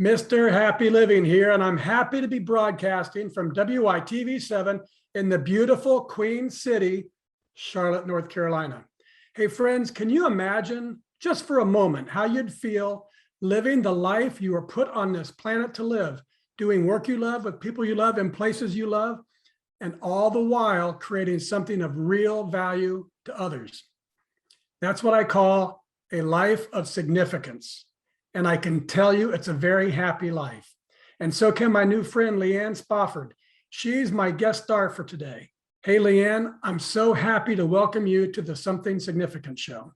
Mr. Happy Living here, and I'm happy to be broadcasting from WYTV7 in the beautiful Queen City, Charlotte, North Carolina. Hey friends, can you imagine just for a moment how you'd feel living the life you were put on this planet to live, doing work you love with people you love in places you love, and all the while creating something of real value to others? That's what I call a life of significance. And I can tell you it's a very happy life. And so can my new friend, Leanne Spofford. She's my guest star for today. Hey, Leanne, I'm so happy to welcome you to the Something Significant show.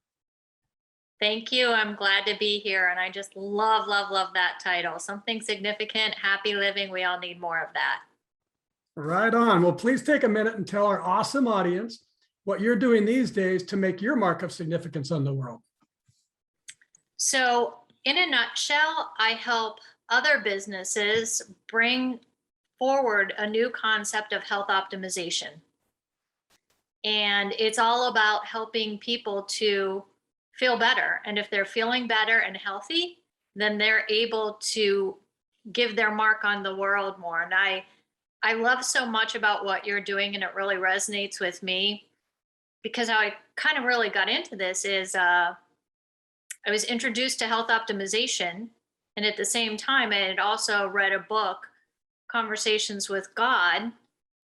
Thank you. I'm glad to be here. And I just love that title. Something Significant, Happy Living. We all need more of that. Right on. Well, please take a minute and tell our awesome audience what you're doing these days to make your mark of significance on the world. So, in a nutshell, I help other businesses bring forward a new concept of health optimization. And it's all about helping people to feel better. And if they're feeling better and healthy, then they're able to give their mark on the world more. And I love so much about what you're doing, and it really resonates with me, because how I kind of really got into this is I was introduced to health optimization, and at the same time, I had also read a book, Conversations with God,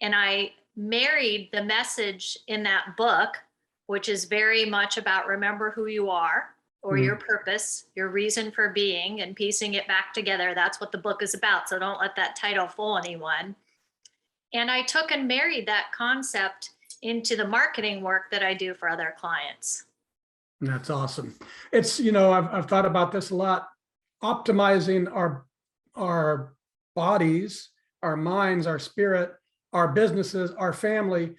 and I married the message in that book, which is very much about remember who you are, or your purpose, your reason for being, and piecing it back together. That's what the book is about, so don't let that title fool anyone. And I took and married that concept into the marketing work that I do for other clients. That's awesome. It's, I've thought about this a lot. Optimizing our bodies, our minds, our spirit, our businesses, our family,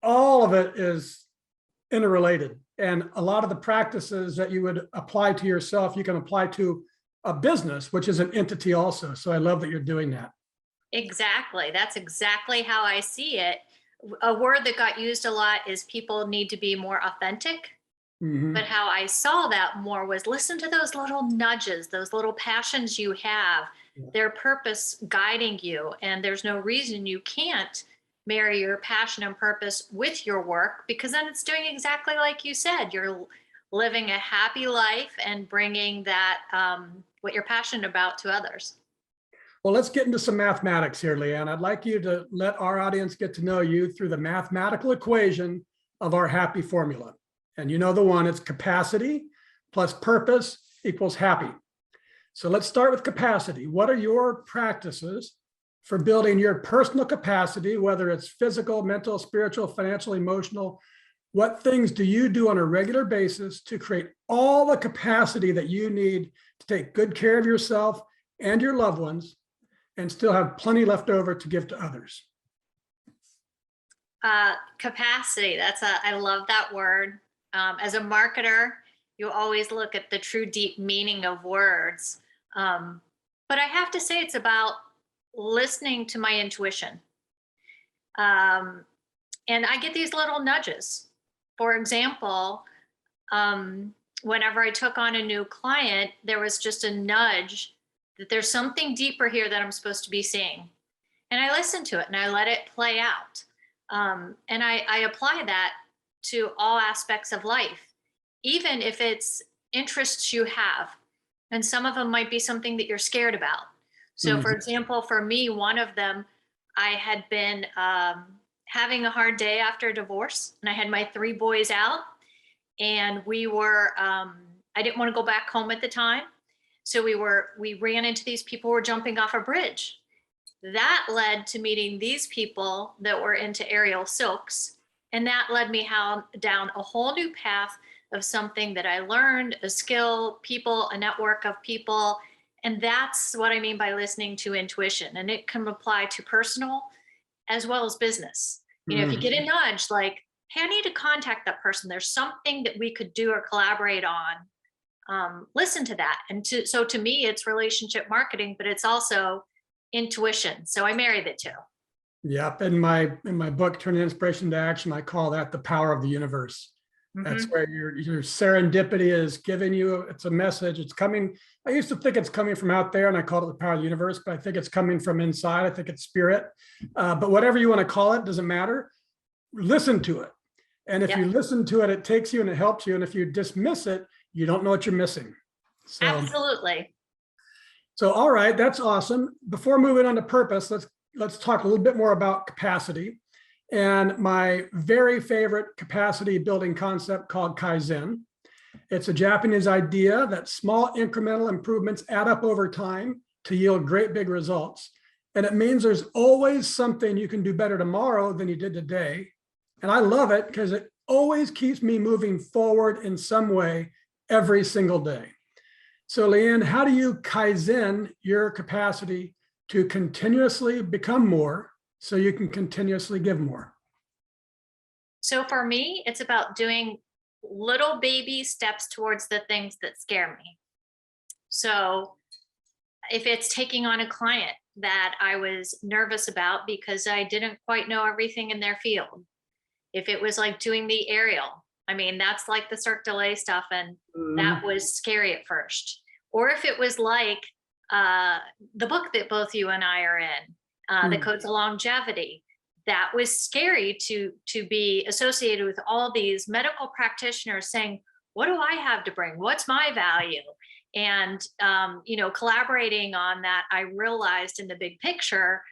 all of it is interrelated. And a lot of the practices that you would apply to yourself, you can apply to a business, which is an entity also. So I love that you're doing that. Exactly. That's exactly how I see it. A word that got used a lot is people need to be more authentic. But how I saw that more was listen to those little nudges, those little passions you have, their purpose guiding you. And there's no reason you can't marry your passion and purpose with your work, because then it's doing exactly like you said. You're living a happy life and bringing that, what you're passionate about, to others. Well, let's get into some mathematics here, Leanne. I'd like you to let our audience get to know you through the mathematical equation of our happy formula. And you know the one, it's capacity plus purpose equals happy. So let's start with capacity. What are your practices for building your personal capacity, whether it's physical, mental, spiritual, financial, emotional? What things do you do on a regular basis to create all the capacity that you need to take good care of yourself and your loved ones and still have plenty left over to give to others? Capacity, I love that word. As a marketer, you always look at the true deep meaning of words. But I have to say it's about listening to my intuition. And I get these little nudges. For example, whenever I took on a new client, there was just a nudge that there's something deeper here that I'm supposed to be seeing. And I listened to it and I let it play out. And I apply that to all aspects of life, even if it's interests you have. And some of them might be something that you're scared about. So for example, for me, one of them, I had been having a hard day after a divorce, and I had my 3 boys out, and we were, I didn't want to go back home at the time. So we ran into these people who were jumping off a bridge. That led to meeting these people that were into aerial silks. And that led me down a whole new path of something that I learned, a skill, people, a network of people. And that's what I mean by listening to intuition. And it can apply to personal as well as business. If you get a nudge like, hey, I need to contact that person, there's something that we could do or collaborate on, listen to that. And so to me, it's relationship marketing, but it's also intuition. So I marry the two. Yep. In my book, Turning Inspiration to Action, I call that the power of the universe. That's Mhm. where your serendipity is giving you, it's a message. It's coming. I used to think it's coming from out there and I called it the power of the universe, but I think it's coming from inside. I think it's spirit. But whatever you want to call it, doesn't matter. Listen to it. And if Yep. you listen to it, it takes you and it helps you. And if you dismiss it, you don't know what you're missing. So, Absolutely. all right, that's awesome. Before moving on to purpose, let's talk a little bit more about capacity. And my very favorite capacity building concept called Kaizen. It's a Japanese idea that small incremental improvements add up over time to yield great big results. And it means there's always something you can do better tomorrow than you did today. And I love it because it always keeps me moving forward in some way every single day. So Leanne, how do you Kaizen your capacity to continuously become more so you can continuously give more? So for me, it's about doing little baby steps towards the things that scare me. So if it's taking on a client that I was nervous about because I didn't quite know everything in their field, if it was like doing the aerial, I mean, that's like the Cirque du Soleil stuff, and that was scary at first. Or if it was like the book that both you and I are in, The Code to Longevity, that was scary to be associated with all these medical practitioners saying, what do I have to bring? What's my value? And, collaborating on that, I realized in the big picture,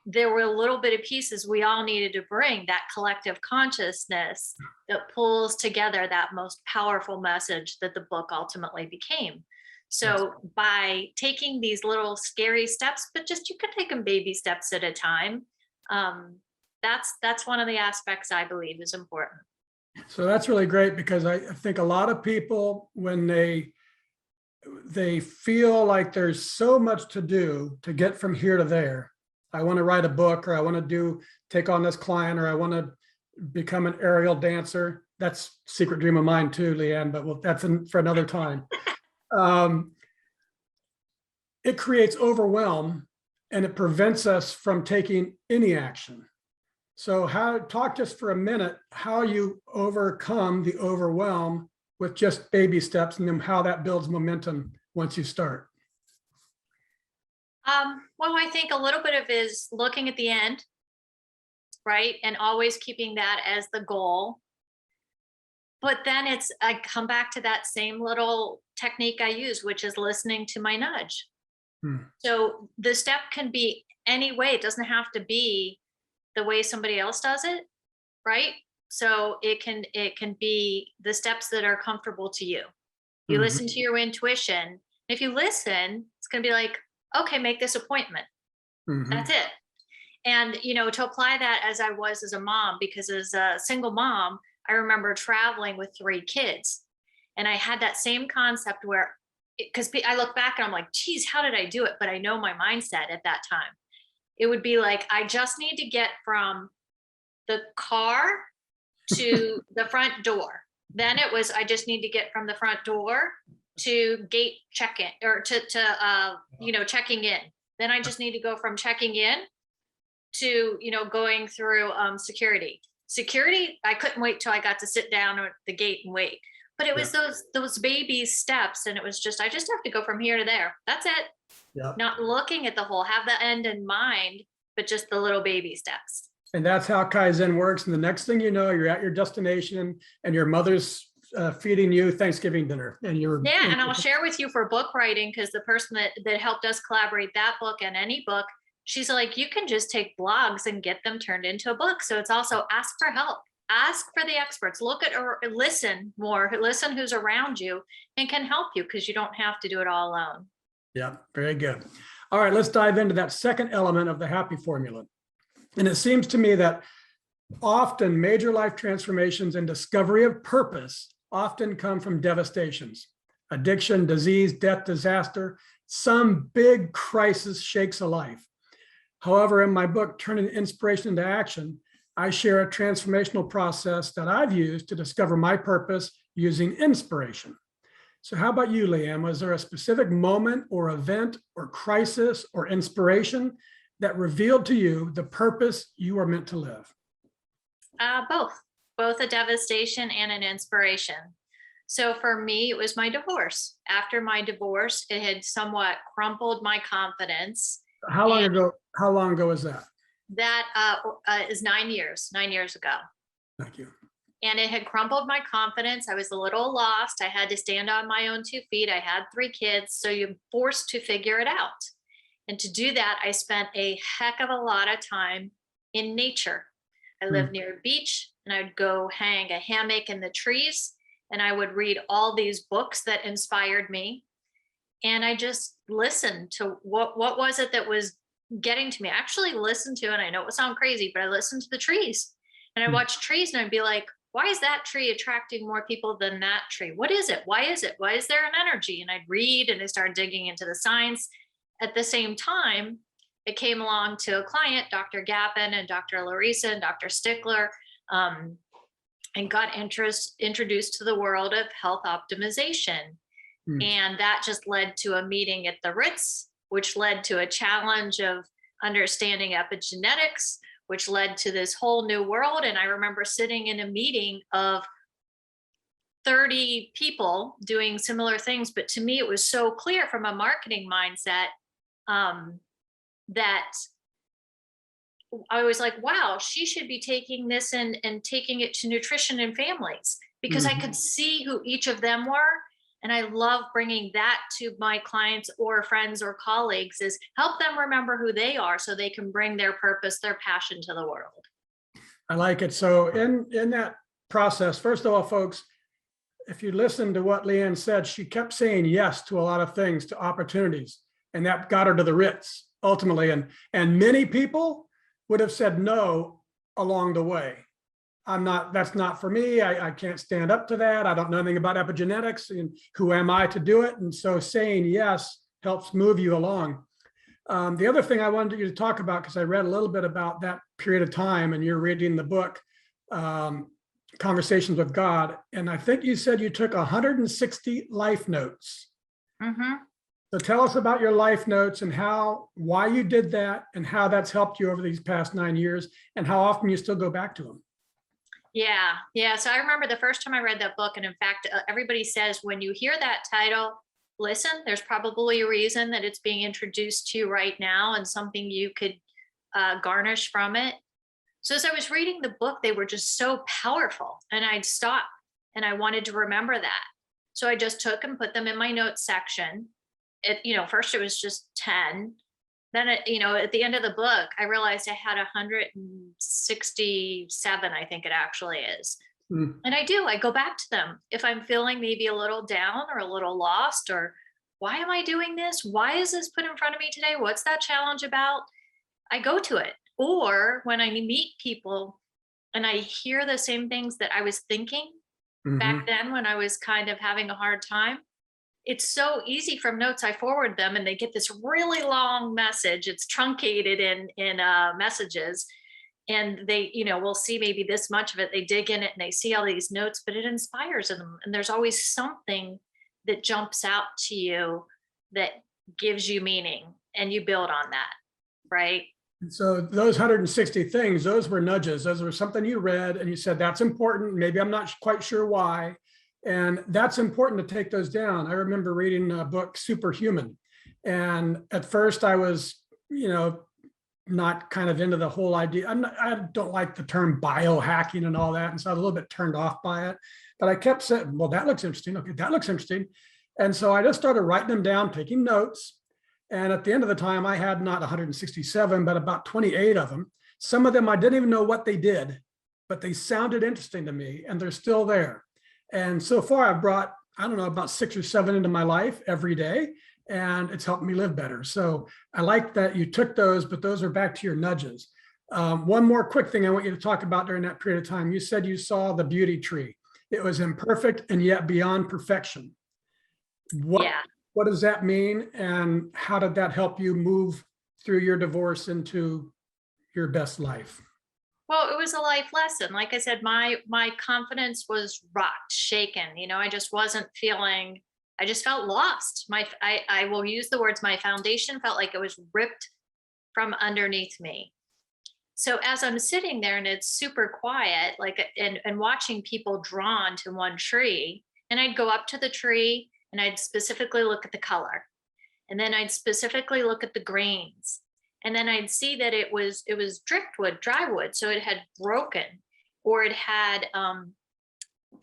there were a little bit of pieces we all needed to bring, that collective consciousness that pulls together that most powerful message that the book ultimately became. So by taking these little scary steps, but just you can take them baby steps at a time. That's one of the aspects I believe is important. So that's really great because I think a lot of people, when they feel like there's so much to do to get from here to there. I want to write a book, or I want to take on this client, or I want to become an aerial dancer. That's a secret dream of mine too, Leanne, but that's for another time. It creates overwhelm and it prevents us from taking any action. So talk just for a minute, how you overcome the overwhelm with just baby steps, and then how that builds momentum once you start. Well, I think a little bit of is looking at the end, right? And always keeping that as the goal. But then I come back to that same little technique I use, which is listening to my nudge. So the step can be any way. It doesn't have to be the way somebody else does it, right? So it can be the steps that are comfortable to you. You listen to your intuition. If you listen, it's going to be like, okay, make this appointment. That's it. And, to apply that as I was as a mom, because as a single mom, I remember traveling with 3 kids. And I had that same concept where, because I look back and I'm like, geez, how did I do it? But I know my mindset at that time. It would be like, I just need to get from the car to the front door. Then it was, I just need to get from the front door to gate check-in, or to checking in. Then I just need to go from checking in to, going through security. I couldn't wait till I got to sit down at the gate and wait. But it was those baby steps, and it was just, I just have to go from here to there. That's it. Yeah. Not looking at the whole, have the end in mind, but just the little baby steps. And that's how Kaizen works. And the next thing you know, you're at your destination and your mother's feeding you Thanksgiving dinner. And and I'll share with you for book writing, because the person that helped us collaborate that book and any book, she's like, you can just take blogs and get them turned into a book. So it's also ask for help, ask for the experts, look at or listen more, listen who's around you and can help you, because you don't have to do it all alone. Yeah, very good. All right, let's dive into that second element of the happy formula. And it seems to me that often major life transformations and discovery of purpose often come from devastations, addiction, disease, death, disaster. Some big crisis shakes a life. However, in my book, Turning Inspiration into Action, I share a transformational process that I've used to discover my purpose using inspiration. So how about you, Leanne? Was there a specific moment or event or crisis or inspiration that revealed to you the purpose you are meant to live? Both both a devastation and an inspiration. So for me, it was my divorce. After my divorce, it had somewhat crumpled my confidence. How long ago? How long ago was that? That is 9 years ago. Thank you. And it had crumpled my confidence. I was a little lost. I had to stand on my own 2 feet. I had 3 kids. So you're forced to figure it out. And to do that, I spent a heck of a lot of time in nature. I lived near a beach, and I'd go hang a hammock in the trees, and I would read all these books that inspired me. And I just listened to what was it that was getting to me. I actually listened to, and I know it would sound crazy, but I listened to the trees, and I watched trees, and I'd be like, why is that tree attracting more people than that tree? What is it? Why is it? Why is there an energy? And I'd read, and I started digging into the science. At the same time, it came along to a client, Dr. Gavin and Dr. Larissa and Dr. Stickler, and got introduced to the world of health optimization. And that just led to a meeting at the Ritz, which led to a challenge of understanding epigenetics, which led to this whole new world. And I remember sitting in a meeting of 30 people doing similar things. But to me, it was so clear from a marketing mindset that I was like, wow, she should be taking this and taking it to nutrition and families, because I could see who each of them were. And I love bringing that to my clients or friends or colleagues, is help them remember who they are so they can bring their purpose, their passion to the world. I like it. So in that process, first of all, folks, if you listen to what Leanne said, she kept saying yes to a lot of things, to opportunities, and that got her to the Ritz ultimately. And many people would have said no along the way. That's not for me. I can't stand up to that. I don't know anything about epigenetics, and who am I to do it? And so saying yes helps move you along. The other thing I wanted you to talk about, because I read a little bit about that period of time, and you're reading the book, Conversations with God. And I think you said you took 160 life notes. So tell us about your life notes and why you did that, and how that's helped you over these past 9 years, and how often you still go back to them. Yeah. So I remember the first time I read that book, and in fact, everybody says when you hear that title, listen, there's probably a reason that it's being introduced to you right now, and something you could garnish from it. So as I was reading the book, they were just so powerful, and I'd stop and I wanted to remember that. So I just took and put them in my notes section. First it was just 10. Then, at the end of the book, I realized I had 167, I think it actually is. And I go back to them. If I'm feeling maybe a little down or a little lost, or why am I doing this? Why is this put in front of me today? What's that challenge about? I go to it. Or when I meet people and I hear the same things that I was thinking back then when I was kind of having a hard time, it's so easy from notes. I forward them, and they get this really long message. It's truncated in messages, and they, will see maybe this much of it. They dig in it and they see all these notes, but it inspires them. And there's always something that jumps out to you that gives you meaning, and you build on that, right? So those 160 things, those were nudges. Those were something you read and you said, that's important. Maybe I'm not quite sure why. And that's important to take those down. I remember reading a book, Superhuman. And at first I was, not kind of into the whole idea. I don't like the term biohacking and all that. And so I was a little bit turned off by it, but I kept saying, well, that looks interesting. Okay, that looks interesting. And so I just started writing them down, taking notes. And at the end of the time, I had not 167, but about 28 of them. Some of them I didn't even know what they did, but they sounded interesting to me, and they're still there. And so far I've brought, about 6 or 7 into my life every day, and it's helped me live better. So I like that you took those, but those are back to your nudges. One more quick thing I want you to talk about during that period of time. You said you saw the beauty tree. It was imperfect and yet beyond perfection. What does that mean? And how did that help you move through your divorce into your best life? Well, it was a life lesson. Like I said, my confidence was rocked, shaken. I just wasn't feeling, I just felt lost. I will use the words, my foundation felt like it was ripped from underneath me. So as I'm sitting there and it's super quiet, like, and watching people drawn to one tree, and I'd go up to the tree and I'd specifically look at the color. And then I'd specifically look at the grains. And then I'd see that it was driftwood, dry wood. So it had broken, or it had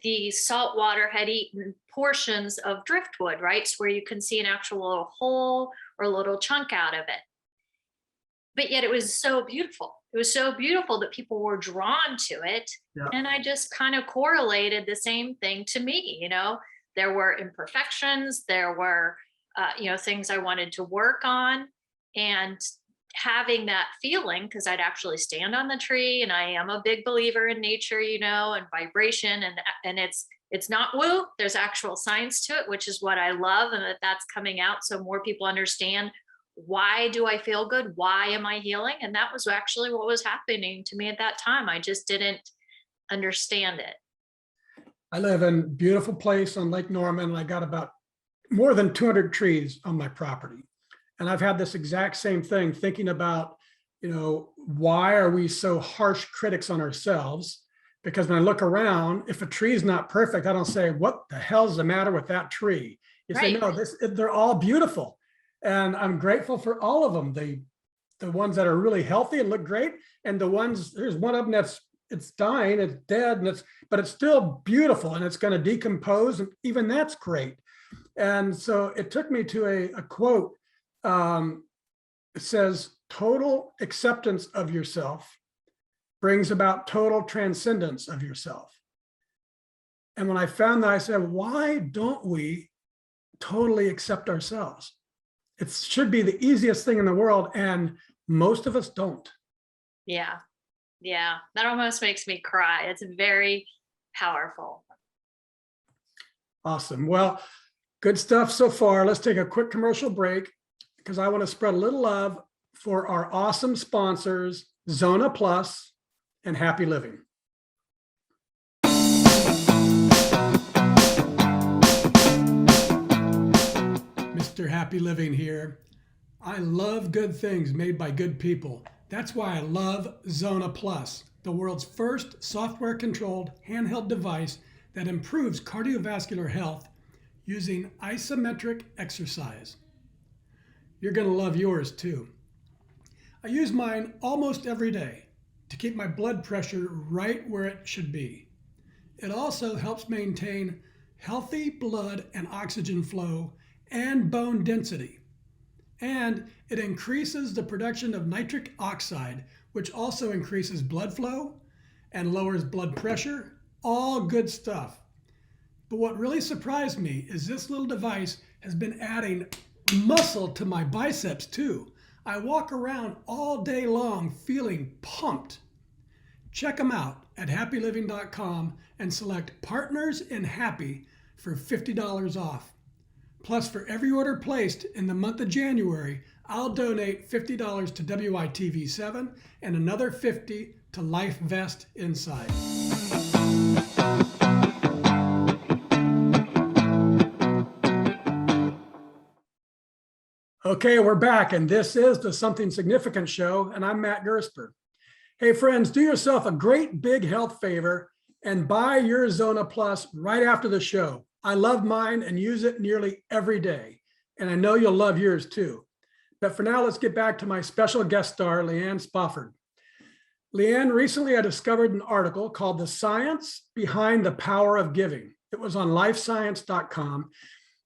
the salt water had eaten portions of driftwood, right? So where you can see an actual little hole or a little chunk out of it. But yet it was so beautiful. It was so beautiful that people were drawn to it. Yeah. And I just kind of correlated the same thing to me. There were imperfections, there were things I wanted to work on, and having that feeling, because I'd actually stand on the tree, and I am a big believer in nature, and vibration, and it's not woo. There's actual science to it, which is what I love, and that's coming out so more people understand, why do I feel good? Why am I healing? And that was actually what was happening to me at that time. I just didn't understand it. I live in a beautiful place on Lake Norman, and I got about more than 200 trees on my property. And I've had this exact same thing, thinking about, why are we so harsh critics on ourselves? Because when I look around, if a tree is not perfect, I don't say, what the hell's the matter with that tree? You say, Right. no, they're all beautiful. And I'm grateful for all of them. The ones that are really healthy and look great. And the ones, there's one of them it's dying, it's dead, but it's still beautiful, and it's going to decompose. And even that's great. And so it took me to a quote. It says, total acceptance of yourself brings about total transcendence of yourself. And when I found that, I said, why don't we totally accept ourselves? It should be the easiest thing in the world, and most of us don't. Yeah. That almost makes me cry. It's very powerful. Awesome. Well, good stuff so far. Let's take a quick commercial break, because I want to spread a little love for our awesome sponsors, Zona Plus and Happy Living. Mr. Happy Living here. I love good things made by good people. That's why I love Zona Plus, the world's first software-controlled handheld device that improves cardiovascular health using isometric exercise. You're going to love yours too. I use mine almost every day to keep my blood pressure right where it should be. It also helps maintain healthy blood and oxygen flow and bone density. And it increases the production of nitric oxide, which also increases blood flow and lowers blood pressure. All good stuff. But what really surprised me is this little device has been adding muscle to my biceps too. I walk around all day long feeling pumped. Check them out at happyliving.com and select Partners in Happy for $50 off. Plus, for every order placed in the month of January, I'll donate $50 to WYTV7 and another $50 to Life Vest Inside. Okay, we're back, and this is the Something Significant Show, and I'm Matt Gersper. Hey friends, do yourself a great big health favor and buy your Zona Plus right after the show. I love mine and use it nearly every day, and I know you'll love yours too. But for now, let's get back to my special guest star, Leann Spofford. Leann, recently I discovered an article called The Science Behind the Power of Giving. It was on lifescience.com,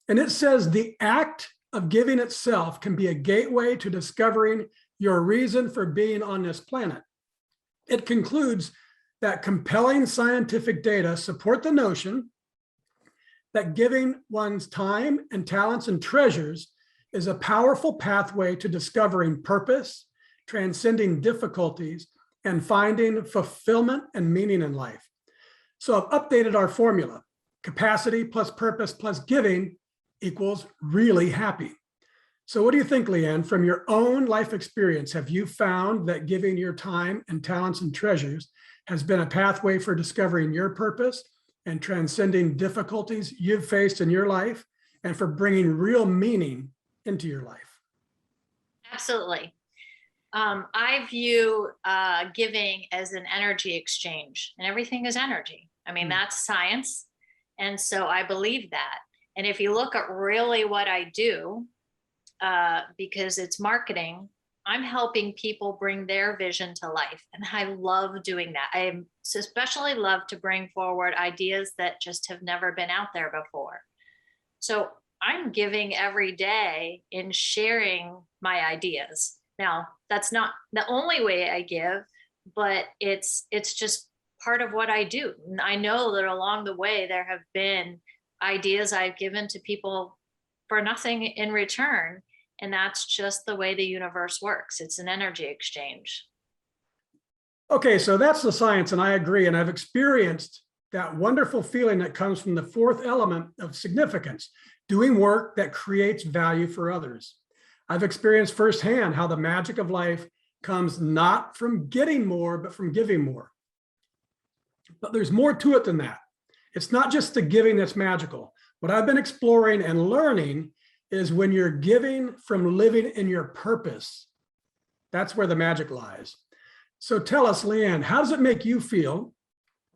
and it says the act of giving itself can be a gateway to discovering your reason for being on this planet. It concludes that compelling scientific data support the notion that giving one's time and talents and treasures is a powerful pathway to discovering purpose, transcending difficulties, and finding fulfillment and meaning in life. So I've updated our formula. Capacity plus purpose plus giving equals really happy. So what do you think, Leann, from your own life experience, have you found that giving your time and talents and treasures has been a pathway for discovering your purpose and transcending difficulties you've faced in your life and for bringing real meaning into your life? Absolutely. I view giving as an energy exchange, and everything is energy. I mean, that's science. And so I believe that. And if you look at really what I do, because it's marketing, I'm helping people bring their vision to life. And I love doing that. I especially love to bring forward ideas that just have never been out there before. So I'm giving every day in sharing my ideas. Now, that's not the only way I give, but it's just part of what I do. And I know that along the way, there have been ideas I've given to people for nothing in return. And that's just the way the universe works. It's an energy exchange. Okay, so that's the science, and I agree. And I've experienced that wonderful feeling that comes from the fourth element of significance, doing work that creates value for others. I've experienced firsthand how the magic of life comes not from getting more, but from giving more. But there's more to it than that. It's not just the giving that's magical. What I've been exploring and learning is when you're giving from living in your purpose, that's where the magic lies. So tell us, Leanne, how does it make you feel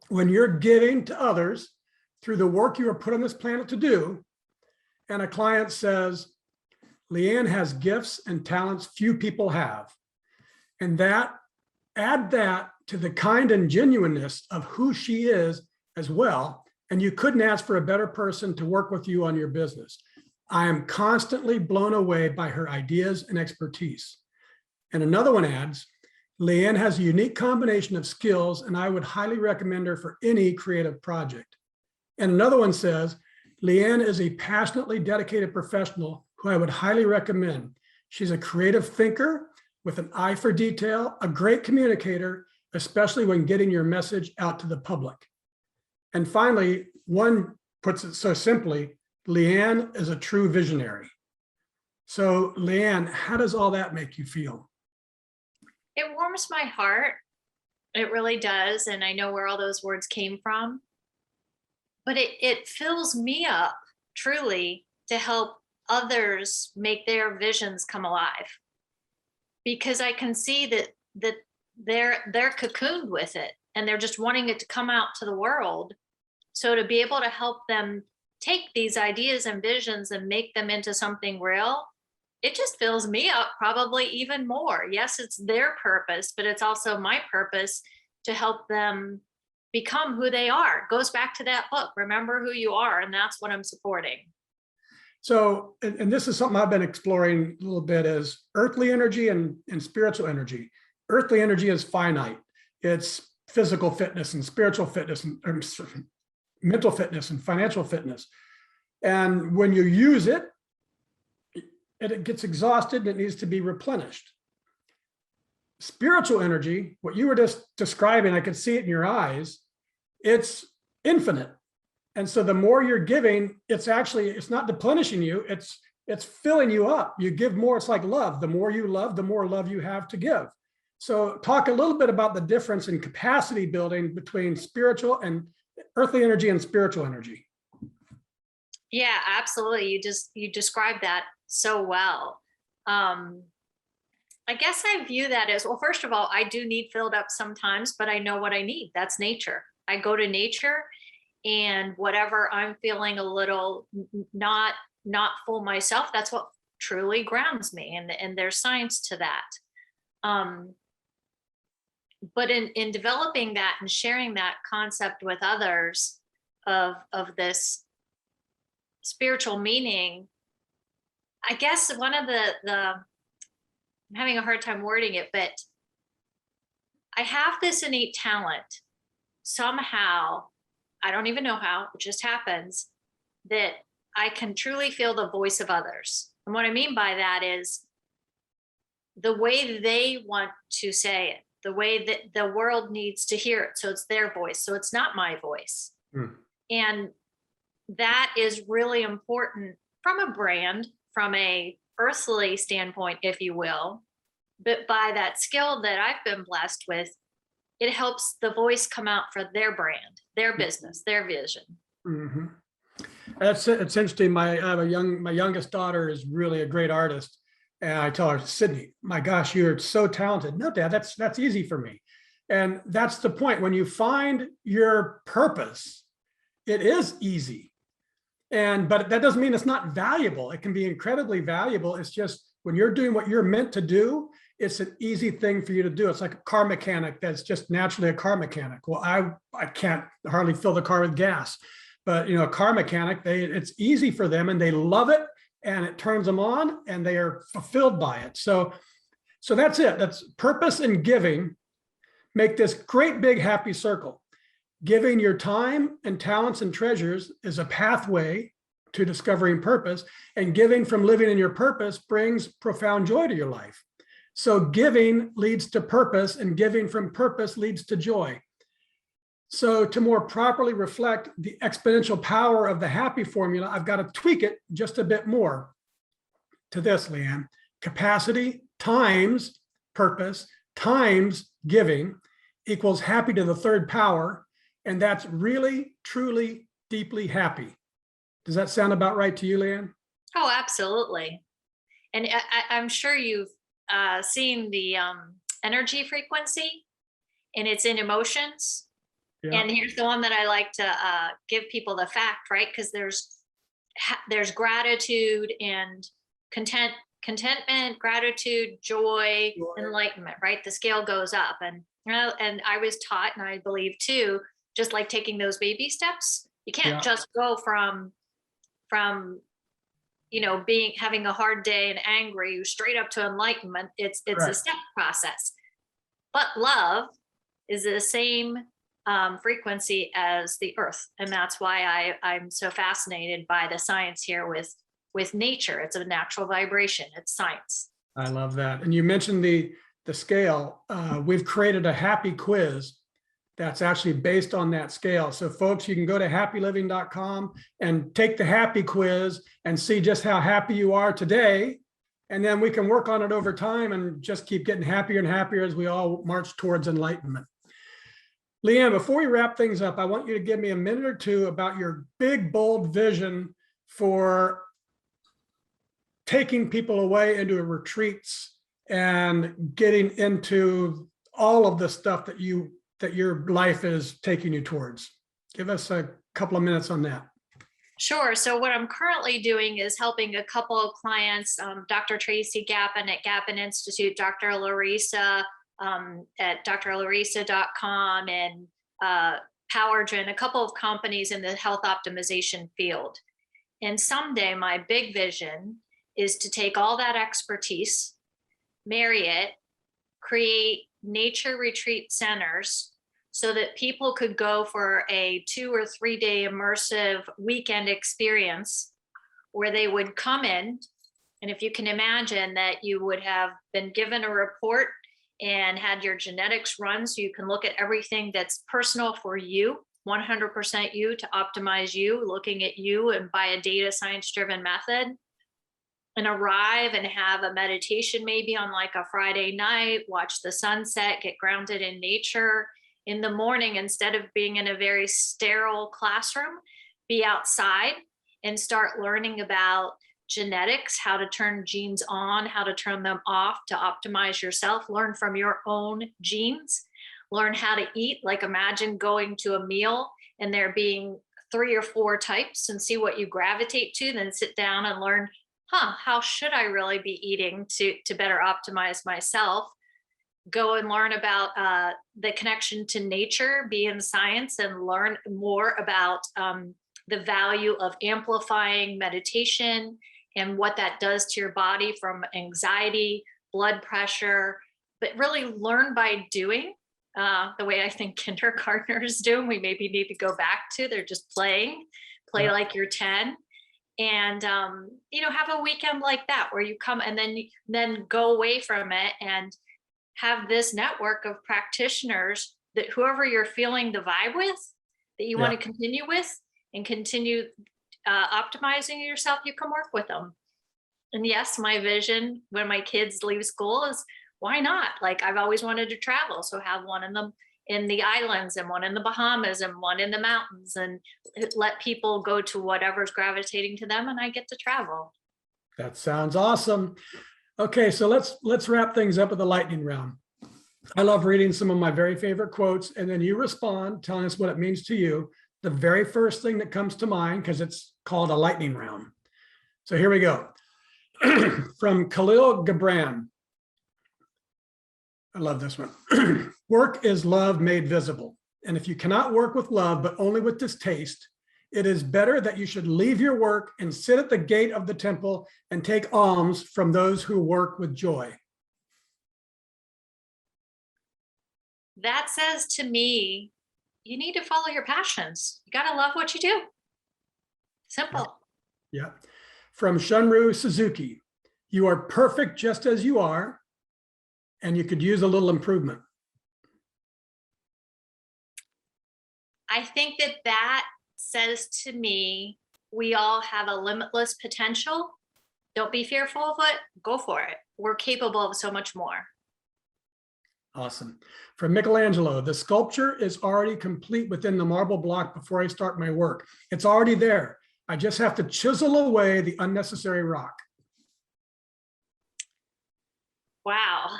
when you're giving to others through the work you were put on this planet to do, and a client says, Leanne has gifts and talents few people have, and add that to the kind and genuineness of who she is as well, and you couldn't ask for a better person to work with you on your business. I am constantly blown away by her ideas and expertise. And another one adds, Leanne has a unique combination of skills, and I would highly recommend her for any creative project. And another one says, Leanne is a passionately dedicated professional who I would highly recommend. She's a creative thinker with an eye for detail, a great communicator, especially when getting your message out to the public. And finally, one puts it so simply, Leanne is a true visionary. So Leanne, how does all that make you feel? It warms my heart. It really does. And I know where all those words came from. But it fills me up truly to help others make their visions come alive. Because I can see that they're cocooned with it and they're just wanting it to come out to the world. So to be able to help them take these ideas and visions and make them into something real, it just fills me up probably even more. Yes, it's their purpose, but it's also my purpose to help them become who they are. It goes back to that book, Remember Who You Are, and that's what I'm supporting. So, and this is something I've been exploring a little bit, is earthly energy and spiritual energy. Earthly energy is finite. It's physical fitness and spiritual fitness and mental fitness and financial fitness. And when you use it, it gets exhausted and it needs to be replenished. Spiritual energy, what you were just describing, I could see it in your eyes, it's infinite. And so the more you're giving, it's not replenishing you, it's filling you up. You give more, it's like love. The more you love, the more love you have to give. So talk a little bit about the difference in capacity building between spiritual and earthly energy and spiritual energy. Yeah, absolutely. You described that so well. I guess I view that as, well, first of all, I do need filled up sometimes, but I know what I need. That's nature. I go to nature, and whatever I'm feeling a little not full myself, that's what truly grounds me. And there's science to that. But in developing that and sharing that concept with others of this spiritual meaning, I guess one of I'm having a hard time wording it, but I have this innate talent somehow, I don't even know how, it just happens, that I can truly feel the voice of others. And what I mean by that is the way they want to say it, the way that the world needs to hear it. So it's their voice. So it's not my voice. And that is really important from a brand, from a earthly standpoint, if you will. But by that skill that I've been blessed with, it helps the voice come out for their brand, their business, their vision. It's interesting. My youngest daughter is really a great artist, And I tell her, Sydney, my gosh, you're so talented. No, Dad, that's easy for me. And that's the point. When you find your purpose, it is easy. But that doesn't mean it's not valuable. It can be incredibly valuable. It's just when you're doing what you're meant to do, it's an easy thing for you to do. It's like a car mechanic that's just naturally a car mechanic. Well, I can't hardly fill the car with gas, but a car mechanic, it's easy for them and they love it, and it turns them on and they are fulfilled by it. So that's it. That's purpose and giving make this great big happy circle. Giving your time and talents and treasures is a pathway to discovering purpose, and giving from living in your purpose brings profound joy to your life. So giving leads to purpose, and giving from purpose leads to joy. So to more properly reflect the exponential power of the happy formula, I've got to tweak it just a bit more to this, Leanne. Capacity times purpose times giving equals happy to the third power. And that's really, truly, deeply happy. Does that sound about right to you, Leanne? Oh, absolutely. And I'm sure you've seen the energy frequency, and it's in emotions. Yeah. And here's the one that I like to give people the fact, right? Because there's gratitude and contentment, gratitude, joy, enlightenment, right? The scale goes up. And I was taught, and I believe too, just like taking those baby steps, you can't just go from having a hard day and angry straight up to enlightenment. It's a step process. But love is the same frequency as the earth, and that's why I'm so fascinated by the science here with nature. It's a natural vibration. It's science. I love that. And you mentioned the scale. We've created a happy quiz that's actually based on that scale. So folks, you can go to happyliving.com and take the happy quiz and see just how happy you are today. And then we can work on it over time and just keep getting happier and happier as we all march towards enlightenment. Leanne, before we wrap things up, I want you to give me a minute or two about your big, bold vision for taking people away into retreats and getting into all of the stuff that your life is taking you towards. Give us a couple of minutes on that. Sure. So what I'm currently doing is helping a couple of clients, Dr. Tracy Gappin at Gappin Institute, Dr. Larissa at drlarissa.com, and PowerGen, a couple of companies in the health optimization field. And someday my big vision is to take all that expertise, marry it, create nature retreat centers so that people could go for a 2 or 3 day immersive weekend experience where they would come in. And if you can imagine that you would have been given a report and had your genetics run, so you can look at everything that's personal for you, 100% you, to optimize you, looking at you and by a data science driven method, and arrive and have a meditation maybe on like a Friday night, watch the sunset, get grounded in nature. In the morning, instead of being in a very sterile classroom, be outside and start learning about genetics, how to turn genes on, how to turn them off to optimize yourself, learn from your own genes, learn how to eat. Like imagine going to a meal and there being 3 or 4 types, and see what you gravitate to, then sit down and learn, how should I really be eating to better optimize myself? Go and learn about the connection to nature, be in science, and learn more about the value of amplifying meditation and what that does to your body from anxiety, blood pressure, but really learn by doing, the way I think kindergartners do. We maybe need to go back to, they're just play like you're 10. And have a weekend like that where you come and then go away from it and have this network of practitioners that whoever you're feeling the vibe with, that you want to continue with and continue optimizing yourself, you can work with them. And yes, my vision when my kids leave school is, why not? Like I've always wanted to travel. So have one in the islands and one in the Bahamas and one in the mountains, and let people go to whatever's gravitating to them, and I get to travel. That sounds awesome. Okay, so let's wrap things up with the lightning round. I love reading some of my very favorite quotes, and then you respond, telling us what it means to you. The very first thing that comes to mind, because it's called a lightning round. So here we go. From Khalil Gibran. I love this one. Work is love made visible. And if you cannot work with love, but only with distaste, it is better that you should leave your work and sit at the gate of the temple and take alms from those who work with joy. That says to me, you need to follow your passions. You got to love what you do. Simple. Yeah. From Shunru Suzuki. You are perfect just as you are, and you could use a little improvement. I think that says to me, we all have a limitless potential. Don't be fearful of it. Go for it. We're capable of so much more. Awesome. From Michelangelo, the sculpture is already complete within the marble block before I start my work. It's already there. I just have to chisel away the unnecessary rock. Wow.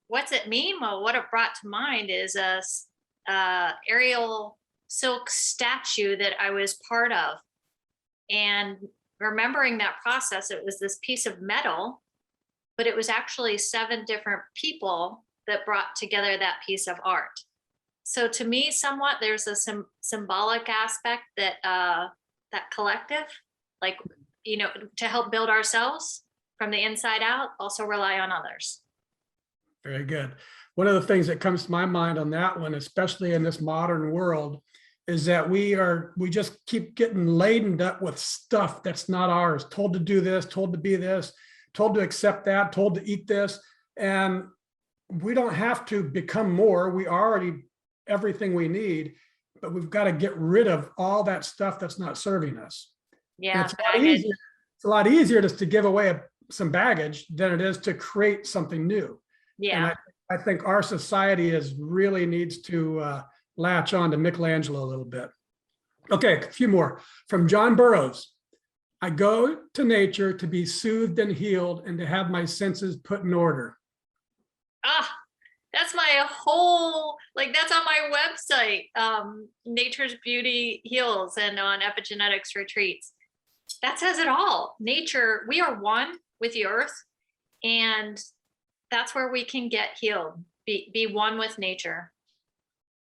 What's it mean? Well, what it brought to mind is a aerial silk statue that I was part of. And remembering that process, it was this piece of metal, but it was actually 7 different people that brought together that piece of art. So to me, somewhat, there's a symbolic aspect that that collective, like, you know, to help build ourselves from the inside out, also rely on others. Very good. One of the things that comes to my mind on that one, especially in this modern world, is that we just keep getting laden up with stuff that's not ours, told to do this, told to be this, told to accept that, told to eat this. And we don't have to become more. We are already everything we need, but we've got to get rid of all that stuff that's not serving us. Yeah. It's a lot easier just to give away some baggage than it is to create something new. Yeah. And I think our society really needs to latch on to Michelangelo a little bit. Okay, a few more. From John Burroughs. I go to nature to be soothed and healed and to have my senses put in order. That's my whole, like, that's on my website, Nature's Beauty Heals, and on epigenetics retreats. That says it all. Nature, we are one with the earth, and that's where we can get healed, be one with nature.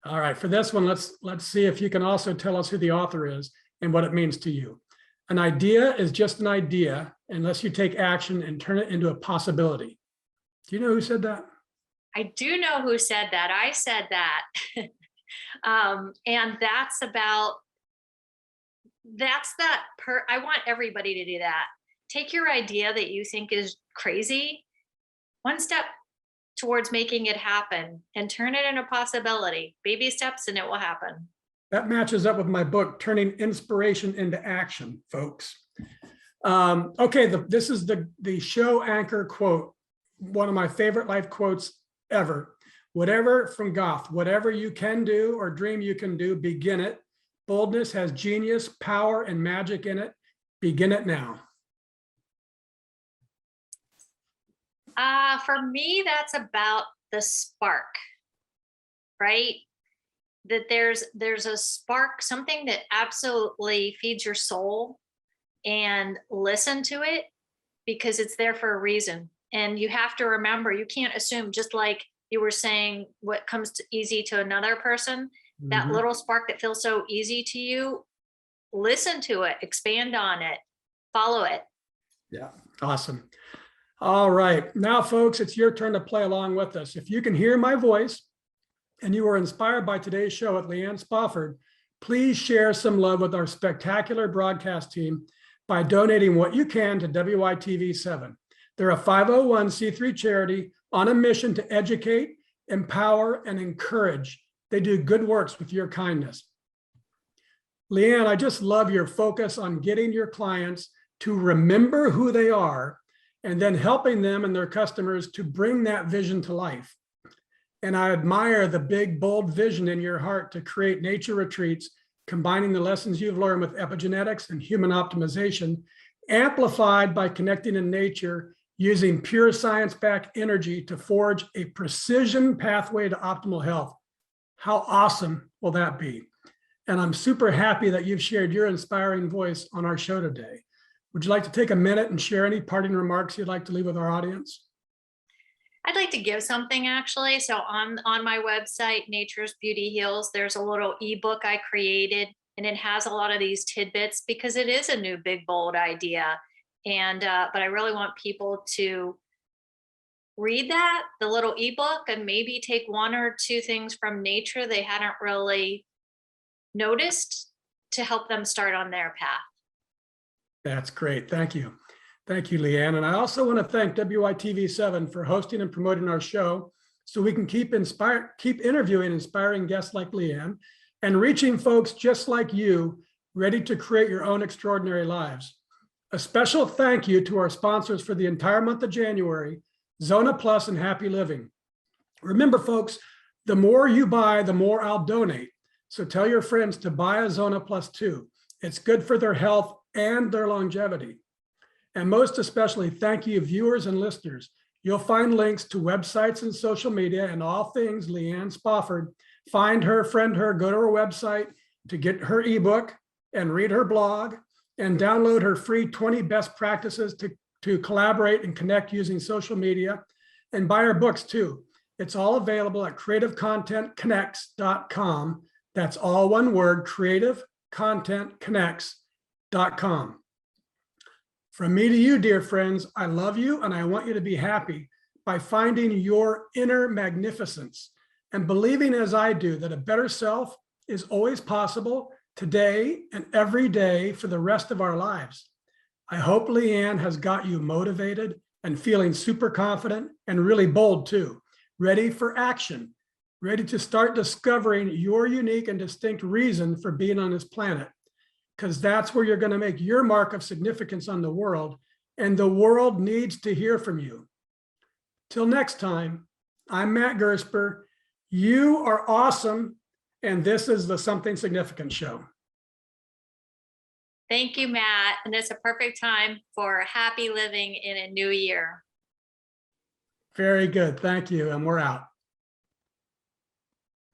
All right, for this one, let's see if you can also tell us who the author is and what it means to you. An idea is just an idea unless you take action and turn it into a possibility. Do you know who said that? I do know who said that. I said that. And I want everybody to do that. Take your idea that you think is crazy, one step towards making it happen, and turn it into a possibility. Baby steps and it will happen. That matches up with my book, Turning Inspiration into Action, folks. Okay, this is the show anchor quote, one of my favorite life quotes ever. Whatever, from Goff, whatever you can do or dream you can do, begin it. Boldness has genius, power, and magic in it. Begin it now. For me, that's about the spark, right? That there's a spark, something that absolutely feeds your soul, and listen to it because it's there for a reason. And you have to remember, you can't assume, just like you were saying, what comes easy to another person, that little spark that feels so easy to you, listen to it, expand on it, follow it. Yeah, awesome. All right, now folks, it's your turn to play along with us. If you can hear my voice and you were inspired by today's show at Leanne Spofford, please share some love with our spectacular broadcast team by donating what you can to WYTV7. They're a 501c3 charity on a mission to educate, empower, and encourage. They do good works with your kindness. Leanne, I just love your focus on getting your clients to remember who they are and then helping them and their customers to bring that vision to life. And I admire the big, bold vision in your heart to create nature retreats, combining the lessons you've learned with epigenetics and human optimization, amplified by connecting in nature using pure science-backed energy to forge a precision pathway to optimal health. How awesome will that be? And I'm super happy that you've shared your inspiring voice on our show today. Would you like to take a minute and share any parting remarks you'd like to leave with our audience? I'd like to give something actually. So on my website, Nature's Beauty Heals, there's a little ebook I created, and it has a lot of these tidbits because it is a new big bold idea. And but I really want people to read the little ebook, and maybe take one or two things from nature they hadn't really noticed to help them start on their path. That's great. Thank you. Thank you, Leanne. And I also want to thank WYTV7 for hosting and promoting our show so we can keep interviewing inspiring guests like Leanne and reaching folks just like you, ready to create your own extraordinary lives. A special thank you to our sponsors for the entire month of January, Zona Plus and Happy Living. Remember, folks, the more you buy, the more I'll donate. So tell your friends to buy a Zona Plus too. It's good for their health and their longevity. And most especially, thank you, viewers and listeners. You'll find links to websites and social media and all things Leanne Spofford. Find her, friend her, go to her website to get her ebook and read her blog and download her free 20 best practices to collaborate and connect using social media, and buy her books too. It's all available at creativecontentconnects.com. That's all one word, creativecontentconnects.com. From me to you, dear friends, I love you and I want you to be happy by finding your inner magnificence and believing as I do that a better self is always possible today and every day for the rest of our lives. I hope Leanne has got you motivated and feeling super confident and really bold too, ready for action, ready to start discovering your unique and distinct reason for being on this planet, because that's where you're going to make your mark of significance on the world, and the world needs to hear from you. Till next time, I'm Matt Gersper. You are awesome, and this is the Something Significant Show. Thank you, Matt. And it's a perfect time for happy living in a new year. Very good. Thank you. And we're out.